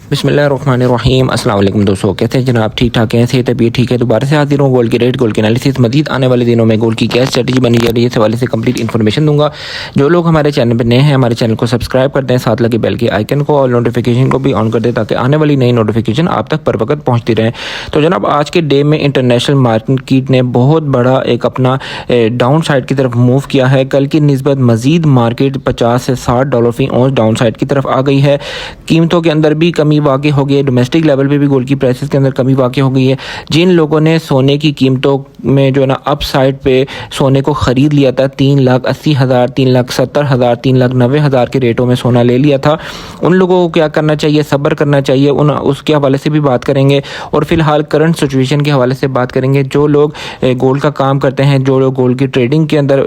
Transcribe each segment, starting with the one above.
बिस्मिल्लाहिर्रहमानिर्रहीम। अस्सलाम वालेकुम दोस्तों, कैसे हैं जनाब? ठीक ठाक हैं? सेहत तबीयत ठीक है? दोबारा से हाजिर हूँ गोल्ड की रेट, गोल्ड की एनालिसिस, मजीद आने वाले दिनों में गोल्ड की क्या स्ट्रेटजी बनी जा रही है इस हवाले से कंप्लीट इन्फॉर्मेशन दूंगा। जो लोग हमारे चैनल पर नए हैं, हमारे चैनल को सब्सक्राइब कर दें, साथ लगे बेल के आइकन को और नोटिफिकेशन को भी ऑन कर दें ताकि आने वाली नई नोटिफिकेशन आप तक पर वक्त पहुँचती रहे। तो जनाब, आज के डे में इंटरनेशनल मार्केट ने बहुत बड़ा एक अपना डाउन साइड की तरफ मूव किया है। कल की निस्बत मजीद मार्केट 50 से 60 डॉलर फी औंस डाउन साइड की तरफ आ गई है। कीमतों के अंदर भी कमी वाक़ई हो गई है, डोमेस्टिक लेवल पे भी गोल्ड की प्राइसेस के अंदर कमी वाक़ई हो गई है। जिन लोगों ने सोने की कीमतों में जो है ना अप साइड पे सोने को ख़रीद लिया था, 3,80,000, 3,70,000, 3,90,000 के रेटों में सोना ले लिया था, उन लोगों को क्या करना चाहिए? सब्र करना चाहिए। उसके हवाले से भी बात करेंगे और फिलहाल करंट सिचुएशन के हवाले से बात करेंगे। जो लोग गोल्ड का काम करते हैं, जो लोग गोल्ड की ट्रेडिंग के अंदर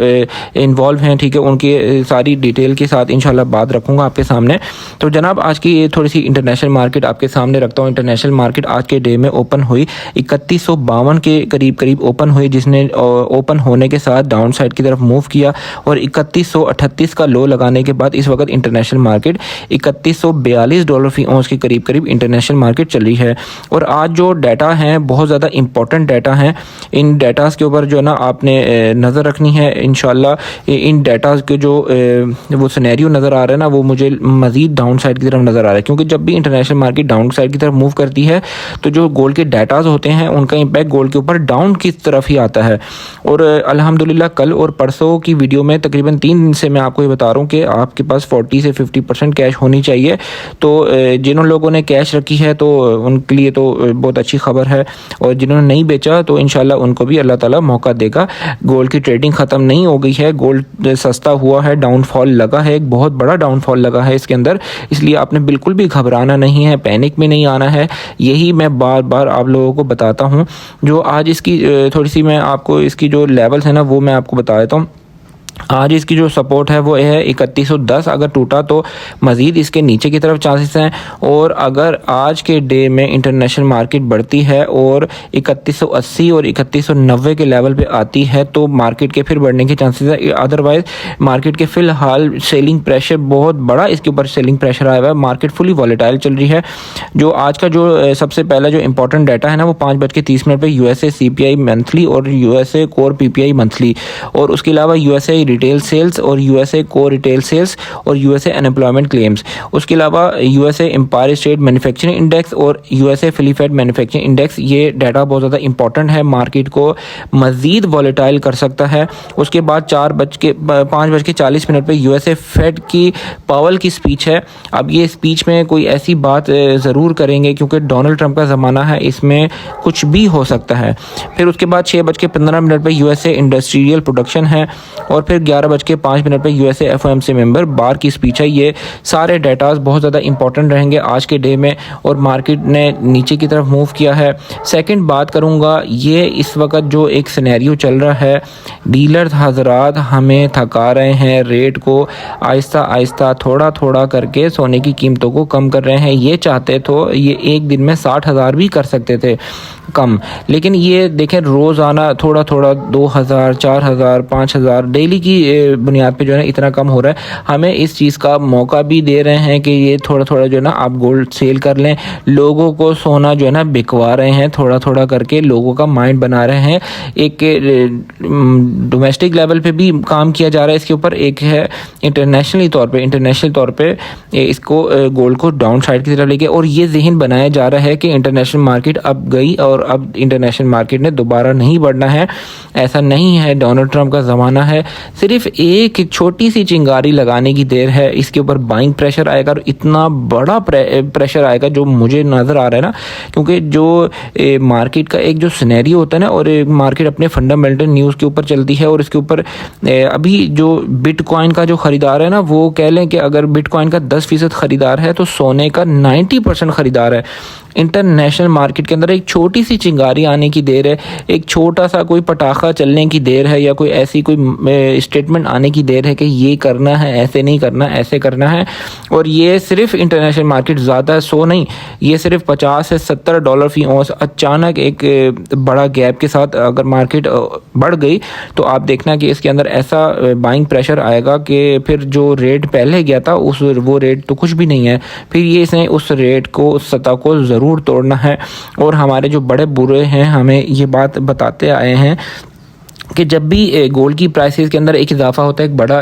इन्वॉल्व हैं, ठीक है, उनकी सारी डिटेल के साथ इंशाल्लाह बात रखूँगा आपके सामने। तो जनाब, आज की थोड़ी सी इंटरनेशनल मार्केट आपके सामने रखता हूँ। इंटरनेशनल मार्केट आज के डे में ओपन हुई 3152 के करीब ओपन हुई, जिसने ओपन होने के साथ डाउन साइड की तरफ मूव किया और 3138 का लो लगाने के बाद इस वक्त इंटरनेशनल मार्केट 3142 डॉलर फी औंस के करीब इंटरनेशनल मार्केट चली है। और आज जो डाटा हैं बहुत ज़्यादा इंपॉर्टेंट डाटा हैं। इन डाटास के ऊपर जो है ना आपने नज़र रखनी है इंशाल्लाह। इन डाटास के जो वो सिनेरियो नज़र आ रहा है ना, वो मुझे मज़ीद डाउन साइड की तरफ नज़र आ रहा है, क्योंकि जब भी इंटरनेशनल मार्केट डाउन साइड की तरफ मूव करती है तो जो गोल्ड के डाटाज होते हैं उनका इम्पैक्ट गोल्ड के ऊपर डाउन की तरफ ही आता है। और अल्हम्दुलिल्लाह कल और परसों की वीडियो में तकरीबन 3 दिन से मैं आपको ये बता रहा हूँ कि आपके पास 40 से 50% कैश होनी चाहिए। तो जिन लोगों ने कैश रखी है तो उनके लिए तो बहुत अच्छी खबर है, और जिन्होंने नहीं बेचा तो इंशाल्लाह उनको भी अल्लाह ताला मौका देगा। गोल्ड की ट्रेडिंग ख़त्म नहीं हो गई है, गोल्ड सस्ता हुआ है, डाउनफॉल लगा है, एक बहुत बड़ा डाउनफॉल लगा है इसके अंदर। इसलिए आपने बिल्कुल भी घबराना नहीं है, पैनिक में नहीं आना है। यही मैं बार बार आप लोगों को बताता हूँ। जो आज इसकी थोड़ी सी मैं आपको इसकी जो लेवल्स है ना वो मैं आपको बता देता हूँ। आज इसकी जो सपोर्ट है वो है 3110, अगर टूटा तो मज़ीद इसके नीचे की तरफ चांसेस हैं। और अगर आज के डे में इंटरनेशनल मार्केट बढ़ती है और 3180 और 3190 के लेवल पे आती है तो मार्केट के फिर बढ़ने के चांसेस है। अदरवाइज मार्केट के फ़िलहाल सेलिंग प्रेशर बहुत बड़ा इसके ऊपर सेलिंग प्रेशर आया हुआ है। मार्केट फुली वॉलेटाइल चल रही है। जो आज का जो सबसे पहला जो इंपॉर्टेंट डाटा है ना वो 5:30 पर यूएसए सीपीआई मंथली और यूएसए कोर पीपीआई मंथली, और उसके अलावा यूएसए रिटेल सेल्स और यूएसए कोर रिटेल सेल्स और यूएसए अनएम्प्लॉयमेंट क्लेम्स, उसके अलावा USA Empire State manufacturing index और यूएसए फिलीफेड मैन्युफैक्चरिंग इंडेक्स। ये डाटा बहुत ज़्यादा इंपॉर्टेंट है, मार्केट को मज़ीद वॉलेटाइल कर सकता है। उसके बाद 5:40 पर यूएसए फेड की पावल की स्पीच है। अब ये स्पीच में कोई ऐसी बात ज़रूर करेंगे क्योंकि डोनाल्ड ट्रंप का ज़माना है, इसमें कुछ भी हो सकता है। फिर उसके बाद 6:15 पर यूएसए इंडस्ट्रियल प्रोडक्शन है, और फिर 11:05 पर यूएसए एफओएमसी मेंबर बार की स्पीच है। ये सारे डाटाज बहुत ज़्यादा इंपॉर्टेंट रहेंगे आज के डे में, और मार्केट ने नीचे की तरफ मूव किया है। सेकंड बात करूँगा, ये इस वक्त जो एक सिनेरियो चल रहा है, डीलर हजरात हमें थका रहे हैं, रेट को आहिस्ता आहिस्ता थोड़ा थोड़ा करके सोने की कीमतों को कम कर रहे हैं। ये चाहते तो ये एक दिन में 60,000 भी कर सकते थे कम, लेकिन ये देखें रोज़ाना थोड़ा थोड़ा 2,000, 4,000, 5,000 डेली की बुनियाद पे जो है ना इतना कम हो रहा है। हमें इस चीज़ का मौका भी दे रहे हैं कि ये थोड़ा थोड़ा जो है ना आप गोल्ड सेल कर लें। लोगों को सोना जो है ना बिकवा रहे हैं, थोड़ा थोड़ा करके लोगों का माइंड बना रहे हैं। एक डोमेस्टिक लेवल पे भी काम किया जा रहा है इसके ऊपर, एक है इंटरनेशनल तौर पे इसको गोल्ड को डाउन साइड की तरफ लेके, और ये जहन बनाया जा रहा है कि इंटरनेशनल मार्केट अब गई और अब इंटरनेशनल मार्केट ने दोबारा नहीं बढ़ना है। ऐसा नहीं है, डोनाल्ड ट्रंप का ज़माना है, सिर्फ एक छोटी सी चिंगारी लगाने की देर है। इसके ऊपर बाइंग प्रेशर आएगा और इतना बड़ा प्रेशर आएगा जो मुझे नज़र आ रहा है ना, क्योंकि जो मार्केट का एक जो सिनेरियो होता है ना, और मार्केट अपने फंडामेंटल न्यूज़ के ऊपर चलती है, और इसके ऊपर अभी जो बिटकॉइन का जो ख़रीदार है ना, वो कह लें कि अगर बिटकॉइन का 10% ख़रीदार है तो सोने का 90% ख़रीदार है। इंटरनेशनल मार्केट के अंदर एक छोटी सी चिंगारी आने की देर है, एक छोटा सा कोई पटाखा चलने की देर है, या कोई ऐसी कोई स्टेटमेंट आने की देर है कि ये करना है, ऐसे नहीं करना, ऐसे करना है। और ये सिर्फ इंटरनेशनल मार्केट, ज़्यादा सो नहीं, ये सिर्फ 50 से $70 फी औंस अचानक एक बड़ा गैप के साथ अगर मार्केट बढ़ गई तो आप देखना कि इसके अंदर ऐसा बाइंग प्रेशर आएगा कि फिर जो रेट पहले गया था वो रेट तो कुछ भी नहीं है, फिर ये इसने उस रेट को, उस सतह को ज़रूर तोड़ना है। और हमारे जो बड़े बुरे हैं हमें ये बात बताते आए हैं कि जब भी गोल्ड की प्राइसेस के अंदर एक इजाफा होता है, एक बड़ा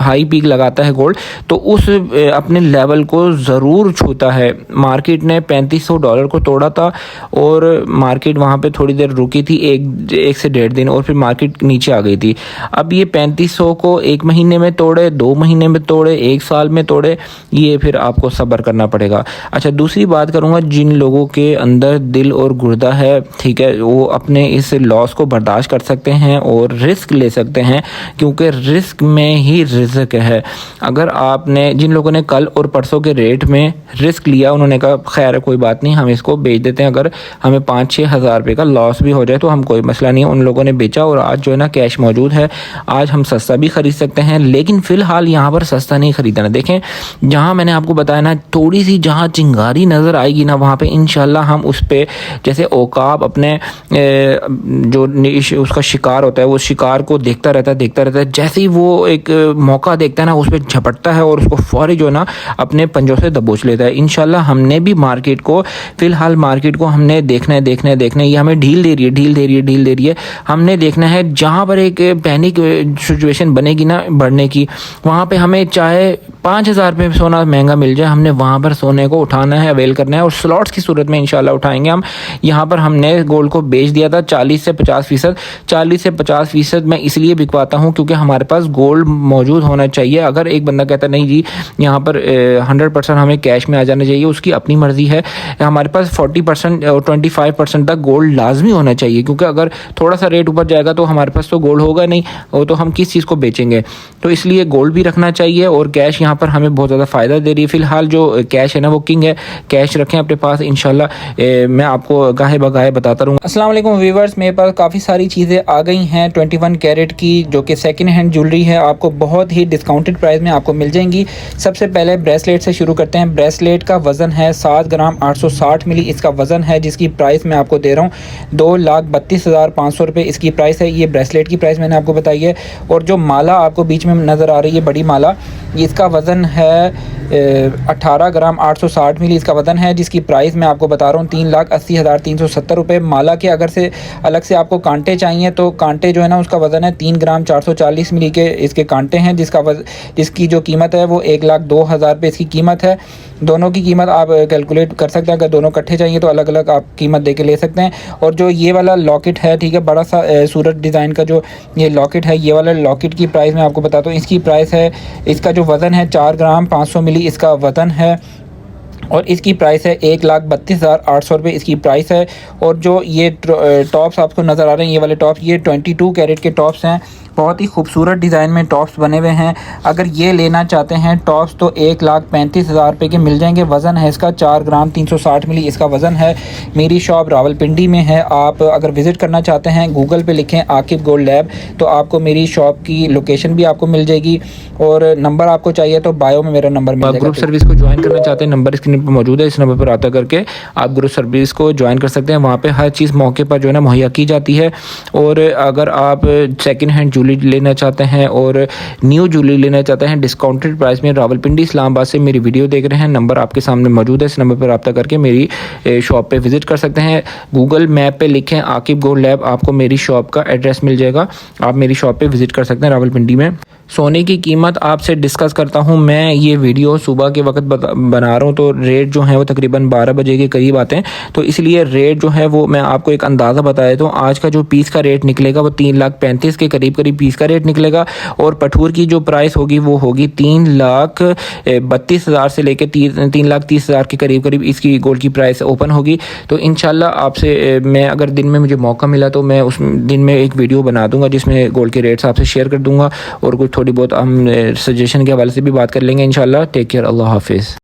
हाई पीक लगाता है गोल्ड, तो उस अपने लेवल को ज़रूर छूता है। मार्केट ने $3500 को तोड़ा था और मार्केट वहाँ पे थोड़ी देर रुकी थी, एक से 1.5 दिन, और फिर मार्केट नीचे आ गई थी। अब ये 3500 को 1 महीने में तोड़े, 2 महीने में तोड़े, 1 साल में तोड़े, ये फिर आपको सब्र करना पड़ेगा। अच्छा, दूसरी बात करूँगा, जिन लोगों के अंदर दिल और गुर्दा है, ठीक है, वो अपने इस लॉस को बर्दाश्त कर सकते हैं और रिस्क ले सकते हैं, क्योंकि रिस्क में ही रिज़्क है। अगर आपने, जिन लोगों ने कल और परसों के रेट में रिस्क लिया, उन्होंने कहा खैर कोई बात नहीं, हम इसको बेच देते हैं, अगर हमें 5-6 हज़ार रुपये का लॉस भी हो जाए तो हम कोई मसला नहीं है। उन लोगों ने बेचा और आज जो है ना कैश मौजूद है, आज हम सस्ता भी ख़रीद सकते हैं। लेकिन फ़िलहाल यहाँ पर सस्ता नहीं ख़रीदना। देखें, जहाँ मैंने आपको बताया ना, थोड़ी सी जहाँ चिंगारी नज़र आएगी ना, वहाँ पर इंशाल्लाह हम उस पर, जैसे औकाब अपने जो उसका शिकार होता है, वो शिकार को देखता रहता है, जैसे ही वो एक मौका देखता है ना, उस पर झपटता है और उसको फौरी जो है ना अपने पंजों से दबोच लेता है। इंशाल्लाह हमने भी मार्केट को, फ़िलहाल मार्केट को हमने देखना है, ये हमें ढील दे रही है। हमने देखना है जहाँ पर एक पैनिक सिचुएशन बनेगी ना बढ़ने की, वहाँ पे हमें चाहे 5000 रुपये सोना महंगा मिल जाए, हमने वहाँ पर सोने को उठाना है, अवेल करना है, और स्लॉट्स की सूरत में इंशाल्लाह उठाएंगे हम। यहाँ पर हमने गोल्ड को बेच दिया था 40 से 50% मैं इसलिए बिकवाता हूँ क्योंकि हमारे पास गोल्ड मौजूद होना चाहिए। अगर एक बंदा कहता नहीं जी यहाँ पर 100% हमें कैश में आ जाना चाहिए, उसकी अपनी मर्ज़ी है। हमारे पास 40% और 25% तक गोल्ड लाजमी होना चाहिए, क्योंकि अगर थोड़ा सा रेट ऊपर जाएगा तो हमारे पास तो गोल्ड होगा नहीं, वो तो हम किस चीज़ को बेचेंगे। तो इसलिए गोल्ड भी रखना चाहिए, और कैश यहाँ पर हमें बहुत ज़्यादा फ़ायदा दे रही है। फ़िलहाल जो कैश है ना वो किंग है, कैश रखें अपने पास, इंशाल्लाह मैं आपको गाहे बगाहे बताता रहूँगा। अस्सलाम वालेकुम व्यूअर्स, मेरे पास काफ़ी सारी चीज़ें आ गई हैं 21 कैरेट की, जो कि सेकंड हैंड ज्वेलरी है, आपको बहुत ही डिस्काउंटेड प्राइस में आपको मिल जाएंगी। सबसे पहले ब्रेसलेट से शुरू करते हैं। ब्रेसलेट का वज़न है 7 ग्राम 860 मिली इसका वज़न है, जिसकी प्राइस मैं आपको दे रहा हूँ 2,32,500 रुपये इसकी प्राइस है। ये ब्रेसलेट की प्राइस मैंने आपको बताई है। और जो माला आपको बीच में नज़र आ रही है, बड़ी माला, इसका वज़न है 18 ग्राम 860 मिली इसका वज़न है, जिसकी प्राइस मैं आपको बता रहा हूँ 3,80,370 रुपये। माला के अगर से अलग से आपको कांटे चाहिए तो कांटे जो है ना उसका वज़न है 3 ग्राम 440 मिली के इसके कांटे हैं, जिसकी जो कीमत है वो 1,02,000 रुपये इसकी कीमत है। दोनों की कीमत आप कैलकुलेट कर सकते हैं, अगर दोनों इकट्ठे चाहिए तो अलग अलग आप कीमत दे के ले सकते हैं। और जो ये वाला लॉकेट है, ठीक है, बड़ा सा सूरत डिज़ाइन का जो ये लॉकेट है, ये वाला लॉकेट की प्राइस मैं आपको बताता हूँ। इसकी प्राइस है, इसका जो वज़न है 4 ग्राम 500 मिली इसका वज़न है, और इसकी प्राइस है 1,32,800 रुपये इसकी प्राइस है। और जो ये टॉप्स आपको नज़र आ रहे हैं, ये वाले टॉप्स, ये 22 कैरेट के टॉप्स हैं, बहुत ही खूबसूरत डिज़ाइन में टॉप्स बने हुए हैं। अगर ये लेना चाहते हैं टॉप्स तो 1,35,000 रुपये के मिल जाएंगे। वज़न है इसका 4 ग्राम 360 मिली इसका वज़न है। मेरी शॉप रावलपिंडी में है। आप अगर विज़िट करना चाहते हैं, गूगल पे लिखें आकिब गोल्ड लैब, तो आपको मेरी शॉप की लोकेशन भी आपको मिल जाएगी। और नंबर आपको चाहिए तो बायो में मेरा नंबर मिल जाएगा। ग्रुप सर्विस को ज्वाइन करना चाहते हैं, नंबर स्क्रीन पर मौजूद है, इस नंबर पर रब्ता करके आप ग्रुप सर्विस को ज्वाइन कर सकते हैं। वहाँ पर हर चीज़ मौके पर जो है ना मुहैया की जाती है। और अगर आप सेकेंड हैंड ज्वेलरी लेना चाहते हैं और न्यू ज्वेलरी लेना चाहते हैं डिस्काउंटेड प्राइस में, रावलपिंडी इस्लामाबाद से मेरी वीडियो देख रहे हैं, नंबर आपके सामने मौजूद है, इस नंबर पर रब्ता करके मेरी शॉप पे विजिट कर सकते हैं। गूगल मैप पे लिखें आकिब गोल्ड लैब, आपको मेरी शॉप का एड्रेस मिल जाएगा, आप मेरी शॉप पे विजिट कर सकते हैं रावलपिंडी में। सोने की कीमत आपसे डिस्कस करता हूं। मैं ये वीडियो सुबह के वक्त बना रहा हूं, तो रेट जो है वो तकरीबन 12 बजे के करीब आते हैं, तो इसलिए रेट जो है वो मैं आपको एक अंदाज़ा बताया। तो आज का जो पीस का रेट निकलेगा वो 3,35,000 के करीब पीस का रेट निकलेगा। और पठूर की जो प्राइस होगी वो होगी 3,32,000 से लेकर 3,30,000 के करीब इसकी गोल्ड की प्राइस ओपन होगी। तो इंशाल्लाह आपसे मैं, अगर दिन में मुझे मौका मिला तो मैं उस दिन में एक वीडियो बना दूंगा जिसमें गोल्ड के रेट्स आपसे शेयर कर दूंगा, और कुछ थोड़ी बहुत हम सजेशन के हवाले से भी बात कर लेंगे इंशाल्लाह। टेक केयर, अल्लाह हाफिज़।